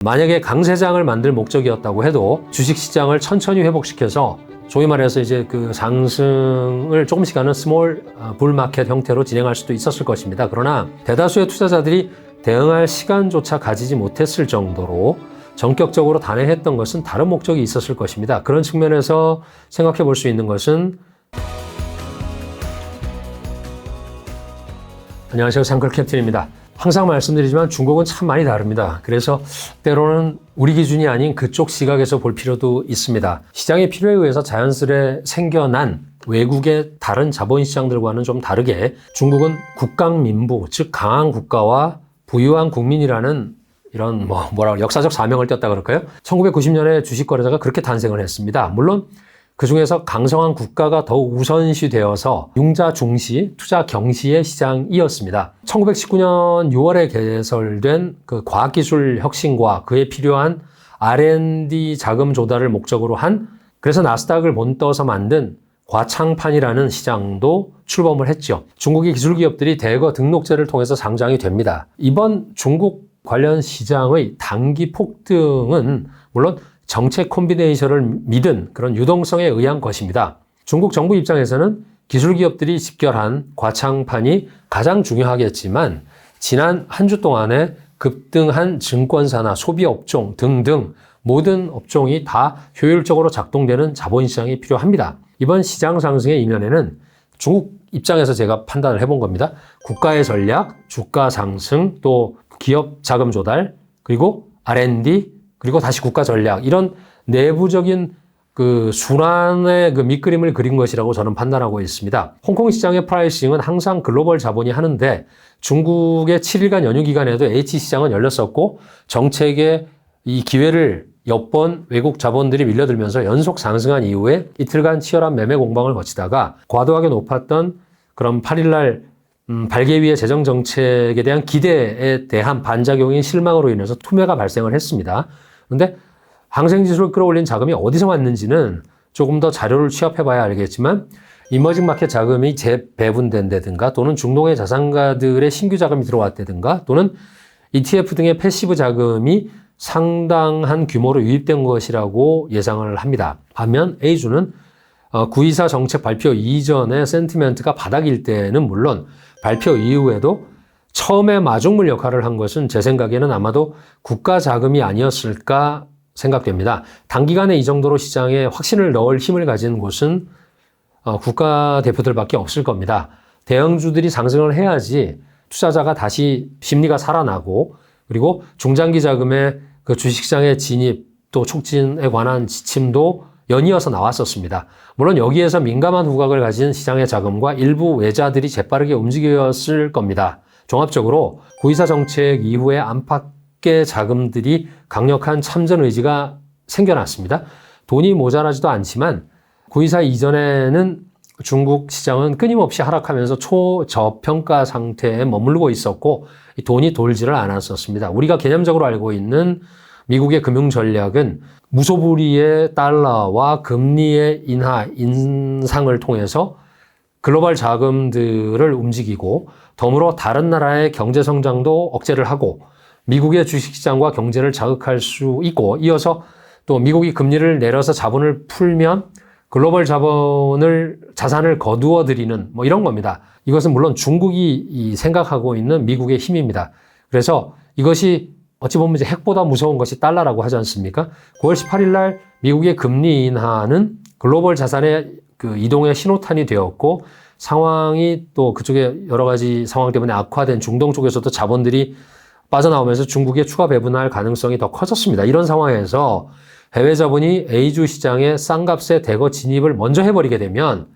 만약에 강세장을 만들 목적이었다고 해도 주식시장을 천천히 회복시켜서 소위 말해서 이제 그 상승을 조금씩 하는 스몰 불마켓 형태로 진행할 수도 있었을 것입니다. 그러나 대다수의 투자자들이 대응할 시간조차 가지지 못했을 정도로 전격적으로 단행했던 것은 다른 목적이 있었을 것입니다. 그런 측면에서 생각해 볼 수 있는 것은 안녕하세요. 상클 캡틴입니다. 항상 말씀드리지만 중국은 참 많이 다릅니다. 그래서 때로는 우리 기준이 아닌 그쪽 시각에서 볼 필요도 있습니다. 시장의 필요에 의해서 자연스레 생겨난 외국의 다른 자본시장들과는 좀 다르게 중국은 국강민부, 즉 강한 국가와 부유한 국민이라는 이런 역사적 사명을 띄었다 그럴까요? 1990년에 주식거래소가 그렇게 탄생을 했습니다. 물론 그 중에서 강성한 국가가 더욱 우선시되어서 융자 중시, 투자 경시의 시장이었습니다. 1919년 6월에 개설된 그 과학기술 혁신과 그에 필요한 R&D 자금 조달을 목적으로 한, 그래서 나스닥을 본떠서 만든 과창판이라는 시장도 출범을 했죠. 중국의 기술기업들이 대거 등록제를 통해서 상장이 됩니다. 이번 중국 관련 시장의 단기 폭등은 물론 정책 콤비네이션을 믿은 그런 유동성에 의한 것입니다. 중국 정부 입장에서는 기술기업들이 집결한 과창판이 가장 중요하겠지만 지난 한 주 동안에 급등한 증권사나 소비업종 등등 모든 업종이 다 효율적으로 작동되는 자본시장이 필요합니다. 이번 시장 상승의 이면에는 중국 입장에서 제가 판단을 해본 겁니다. 국가의 전략, 주가 상승, 또 기업 자금 조달, 그리고 R&D, 그리고 다시 국가 전략, 이런 내부적인 그 순환의 그 밑그림을 그린 것이라고 저는 판단하고 있습니다. 홍콩 시장의 프라이싱은 항상 글로벌 자본이 하는데 중국의 7일간 연휴 기간에도 H시장은 열렸었고 정책의 이 기회를 엿본 외국 자본들이 밀려들면서 연속 상승한 이후에 이틀간 치열한 매매 공방을 거치다가 과도하게 높았던 그런 8일날 발개 위의 재정 정책에 대한 기대에 대한 반작용인 실망으로 인해서 투매가 발생을 했습니다. 그런데 항생지수를 끌어올린 자금이 어디서 왔는지는 조금 더 자료를 취합해 봐야 알겠지만 이머징 마켓 자금이 재배분된다든가 또는 중동의 자산가들의 신규 자금이 들어왔다든가 또는 ETF 등의 패시브 자금이 상당한 규모로 유입된 것이라고 예상을 합니다. 반면 A주는 9.24 정책 발표 이전에 센티멘트가 바닥일 때는 물론 발표 이후에도 처음에 마중물 역할을 한 것은 제 생각에는 아마도 국가 자금이 아니었을까 생각됩니다. 단기간에 이 정도로 시장에 확신을 넣을 힘을 가진 곳은 국가 대표들밖에 없을 겁니다. 대형주들이 상승을 해야지 투자자가 다시 심리가 살아나고 그리고 중장기 자금의 그 주식시장의 진입 또 촉진에 관한 지침도 연이어서 나왔었습니다. 물론 여기에서 민감한 후각을 가진 시장의 자금과 일부 외자들이 재빠르게 움직였을 겁니다. 종합적으로 9.24 정책 이후에 안팎의 자금들이 강력한 참전 의지가 생겨났습니다. 돈이 모자라지도 않지만 9.24 이전에는 중국 시장은 끊임없이 하락하면서 초저평가 상태에 머무르고 있었고 돈이 돌지를 않았었습니다. 우리가 개념적으로 알고 있는 미국의 금융 전략은 무소불위의 달러와 금리의 인상을 통해서 글로벌 자금들을 움직이고 덤으로 다른 나라의 경제 성장도 억제를 하고 미국의 주식시장과 경제를 자극할 수 있고 이어서 또 미국이 금리를 내려서 자본을 풀면 글로벌 자산을 거두어 들이는 이런 겁니다. 이것은 물론 중국이 생각하고 있는 미국의 힘입니다. 그래서 이것이 어찌 보면 이제 핵보다 무서운 것이 달러라고 하지 않습니까? 9월 18일 날 미국의 금리 인하는 글로벌 자산의 그 이동의 신호탄이 되었고 상황이 또 그쪽에 여러 가지 상황 때문에 악화된 중동 쪽에서도 자본들이 빠져나오면서 중국에 추가 배분할 가능성이 더 커졌습니다. 이런 상황에서 해외 자본이 A주 시장에 싼값에 대거 진입을 먼저 해버리게 되면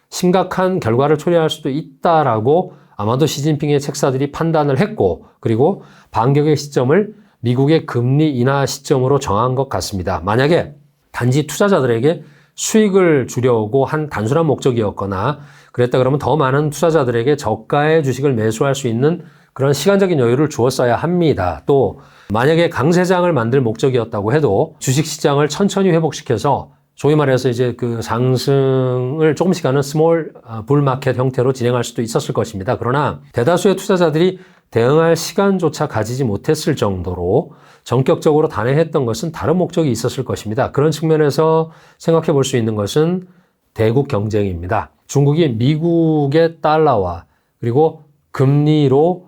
심각한 결과를 초래할 수도 있다라고 아마도 시진핑의 책사들이 판단을 했고 그리고 반격의 시점을 미국의 금리 인하 시점으로 정한 것 같습니다. 만약에 단지 투자자들에게 수익을 주려고 한 단순한 목적이었거나 그랬다 그러면 더 많은 투자자들에게 저가의 주식을 매수할 수 있는 그런 시간적인 여유를 주었어야 합니다. 또 만약에 강세장을 만들 목적이었다고 해도 주식시장을 천천히 회복시켜서 소위 말해서 이제 그 상승을 조금씩 하는 스몰 불마켓 형태로 진행할 수도 있었을 것입니다. 그러나 대다수의 투자자들이 대응할 시간조차 가지지 못했을 정도로 전격적으로 단행했던 것은 다른 목적이 있었을 것입니다. 그런 측면에서 생각해 볼 수 있는 것은 대국 경쟁입니다. 중국이 미국의 달러와 그리고 금리로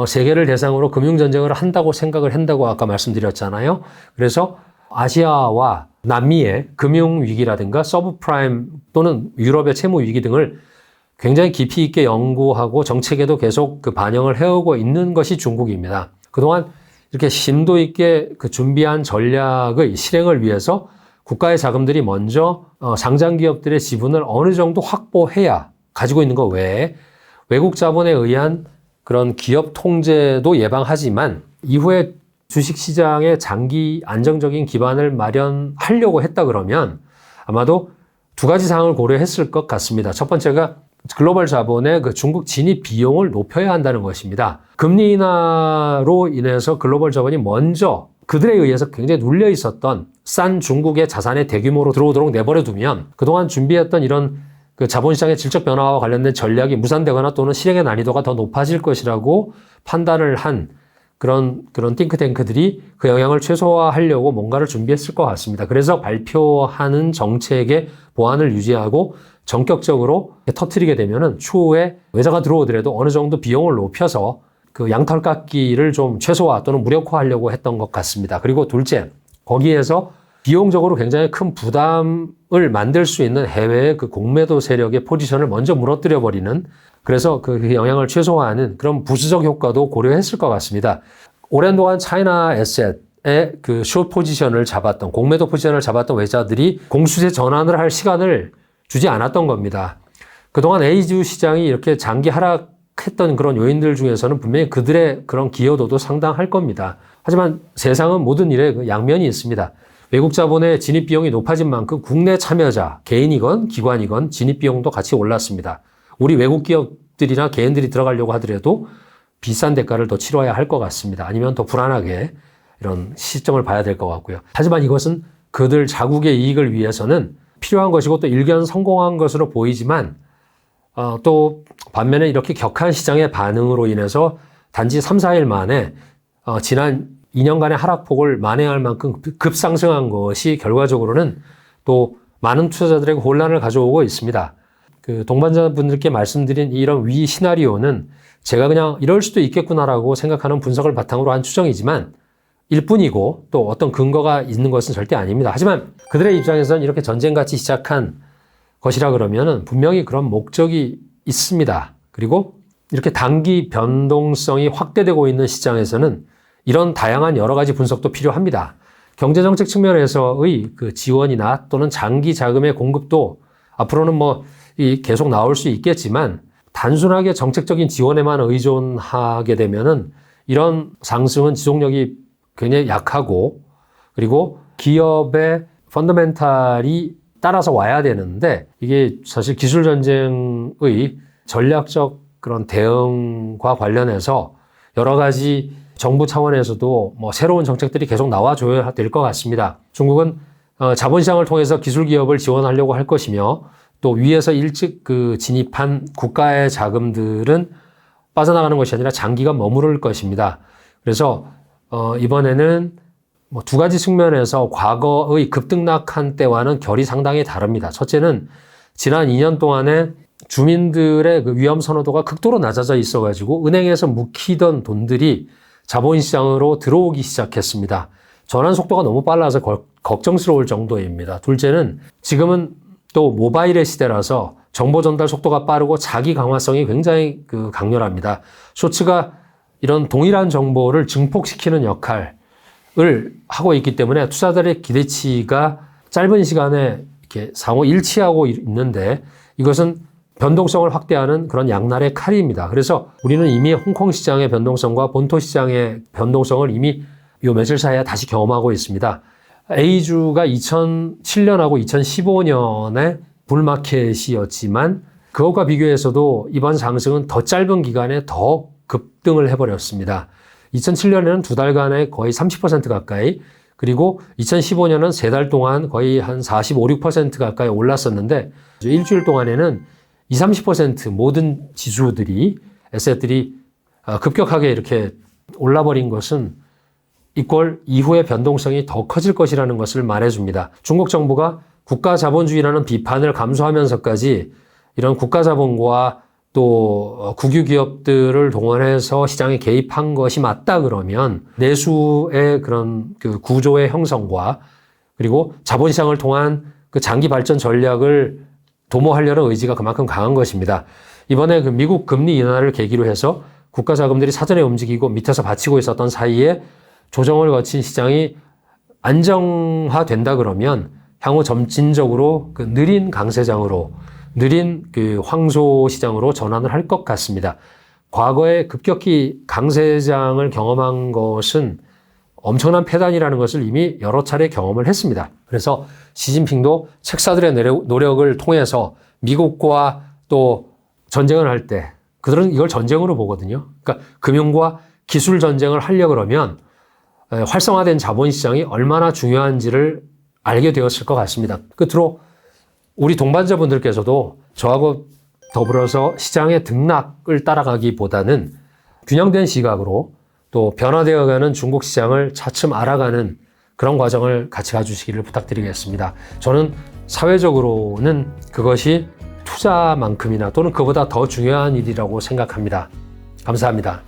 세계를 대상으로 금융전쟁을 한다고 생각을 한다고 아까 말씀드렸잖아요. 그래서 아시아와 남미의 금융위기라든가 서브프라임 또는 유럽의 채무위기 등을 굉장히 깊이 있게 연구하고 정책에도 계속 그 반영을 해오고 있는 것이 중국입니다. 그동안 이렇게 심도 있게 그 준비한 전략의 실행을 위해서 국가의 자금들이 먼저 상장 기업들의 지분을 어느 정도 확보해야 가지고 있는 것 외에 외국 자본에 의한 그런 기업 통제도 예방하지만 이후에 주식시장의 장기 안정적인 기반을 마련하려고 했다 그러면 아마도 두 가지 사항을 고려했을 것 같습니다. 첫 번째가 글로벌 자본의 그 중국 진입 비용을 높여야 한다는 것입니다. 금리 인하로 인해서 글로벌 자본이 먼저 그들에 의해서 굉장히 눌려 있었던 싼 중국의 자산에 대규모로 들어오도록 내버려 두면 그동안 준비했던 이런 그 자본시장의 질적 변화와 관련된 전략이 무산되거나 또는 실행의 난이도가 더 높아질 것이라고 판단을 한 그런 띵크탱크들이 그 영향을 최소화하려고 뭔가를 준비했을 것 같습니다. 그래서 발표하는 정책의 보완을 유지하고 전격적으로 터뜨리게 되면은 추후에 외자가 들어오더라도 어느 정도 비용을 높여서 그 양털 깎기를 좀 최소화 또는 무력화하려고 했던 것 같습니다. 그리고 둘째, 거기에서 비용적으로 굉장히 큰 부담을 만들 수 있는 해외의 그 공매도 세력의 포지션을 먼저 무너뜨려 버리는 그래서 그 영향을 최소화하는 그런 부수적 효과도 고려했을 것 같습니다. 오랜 동안 차이나 에셋의 그 숏 포지션을 잡았던 공매도 포지션을 잡았던 외자들이 공수세 전환을 할 시간을 주지 않았던 겁니다. 그동안 A주 시장이 이렇게 장기 하락했던 그런 요인들 중에서는 분명히 그들의 그런 기여도도 상당할 겁니다. 하지만 세상은 모든 일에 그 양면이 있습니다. 외국 자본의 진입 비용이 높아진 만큼 국내 참여자, 개인이건 기관이건 진입 비용도 같이 올랐습니다. 우리 외국 기업들이나 개인들이 들어가려고 하더라도 비싼 대가를 더 치러야 할 것 같습니다. 아니면 더 불안하게 이런 시점을 봐야 될 것 같고요. 하지만 이것은 그들 자국의 이익을 위해서는 필요한 것이고 또 일견 성공한 것으로 보이지만 또 반면에 이렇게 격한 시장의 반응으로 인해서 단지 3, 4일 만에 지난 2년간의 하락폭을 만회할 만큼 급상승한 것이 결과적으로는 또 많은 투자자들에게 혼란을 가져오고 있습니다. 그 동반자분들께 말씀드린 이런 위 시나리오는 제가 그냥 이럴 수도 있겠구나라고 생각하는 분석을 바탕으로 한 추정이지만 일뿐이고 또 어떤 근거가 있는 것은 절대 아닙니다. 하지만 그들의 입장에서는 이렇게 전쟁같이 시작한 것이라 그러면은 분명히 그런 목적이 있습니다. 그리고 이렇게 단기 변동성이 확대되고 있는 시장에서는 이런 다양한 여러 가지 분석도 필요합니다. 경제정책 측면에서의 그 지원이나 또는 장기 자금의 공급도 앞으로는 뭐 계속 나올 수 있겠지만 단순하게 정책적인 지원에만 의존하게 되면은 이런 상승은 지속력이 굉장히 약하고 그리고 기업의 펀더멘탈이 따라서 와야 되는데 이게 사실 기술 전쟁의 전략적 그런 대응과 관련해서 여러 가지 정부 차원에서도 뭐 새로운 정책들이 계속 나와줘야 될 것 같습니다. 중국은 자본시장을 통해서 기술 기업을 지원하려고 할 것이며 또 위에서 일찍 그 진입한 국가의 자금들은 빠져나가는 것이 아니라 장기간 머무를 것입니다. 그래서 이번에는 뭐 두 가지 측면에서 과거의 급등락한 때와는 결이 상당히 다릅니다. 첫째는 지난 2년 동안에 주민들의 그 위험 선호도가 극도로 낮아져 있어가지고 은행에서 묵히던 돈들이 자본시장으로 들어오기 시작했습니다. 전환 속도가 너무 빨라서 걱정스러울 정도입니다. 둘째는 지금은 또 모바일의 시대라서 정보 전달 속도가 빠르고 자기 강화성이 굉장히 강렬합니다. 쇼츠가 이런 동일한 정보를 증폭시키는 역할을 하고 있기 때문에 투자자들의 기대치가 짧은 시간에 이렇게 상호 일치하고 있는데 이것은 변동성을 확대하는 그런 양날의 칼입니다. 그래서 우리는 이미 홍콩 시장의 변동성과 본토 시장의 변동성을 이미 요 며칠 사이에 다시 경험하고 있습니다. A주가 2007년하고 2015년에 불마켓이었지만 그것과 비교해서도 이번 상승은 더 짧은 기간에 더 급등을 해버렸습니다. 2007년에는 두 달간에 거의 30% 가까이 그리고 2015년은 세 달 동안 거의 한 45, 6% 가까이 올랐었는데 일주일 동안에는 20, 30% 모든 지수들이, 에셋들이 급격하게 이렇게 올라버린 것은 이꼴 이후의 변동성이 더 커질 것이라는 것을 말해줍니다. 중국 정부가 국가 자본주의라는 비판을 감수하면서까지 이런 국가 자본과 또 국유 기업들을 동원해서 시장에 개입한 것이 맞다 그러면 내수의 그런 그 구조의 형성과 그리고 자본시장을 통한 그 장기 발전 전략을 도모하려는 의지가 그만큼 강한 것입니다. 이번에 그 미국 금리 인하를 계기로 해서 국가 자금들이 사전에 움직이고 밑에서 받치고 있었던 사이에 조정을 거친 시장이 안정화된다 그러면 향후 점진적으로 그 느린 강세장으로 느린 그 황소 시장으로 전환을 할 것 같습니다. 과거에 급격히 강세장을 경험한 것은 엄청난 패단이라는 것을 이미 여러 차례 경험을 했습니다. 그래서 시진핑도 책사들의 노력을 통해서 미국과 또 전쟁을 할 때 그들은 이걸 전쟁으로 보거든요. 그러니까 금융과 기술 전쟁을 하려고 그러면 활성화된 자본시장이 얼마나 중요한지를 알게 되었을 것 같습니다. 끝으로 우리 동반자분들께서도 저하고 더불어서 시장의 등락을 따라가기보다는 균형된 시각으로 또 변화되어가는 중국 시장을 차츰 알아가는 그런 과정을 같이 가주시기를 부탁드리겠습니다. 저는 사회적으로는 그것이 투자만큼이나 또는 그보다 더 중요한 일이라고 생각합니다. 감사합니다.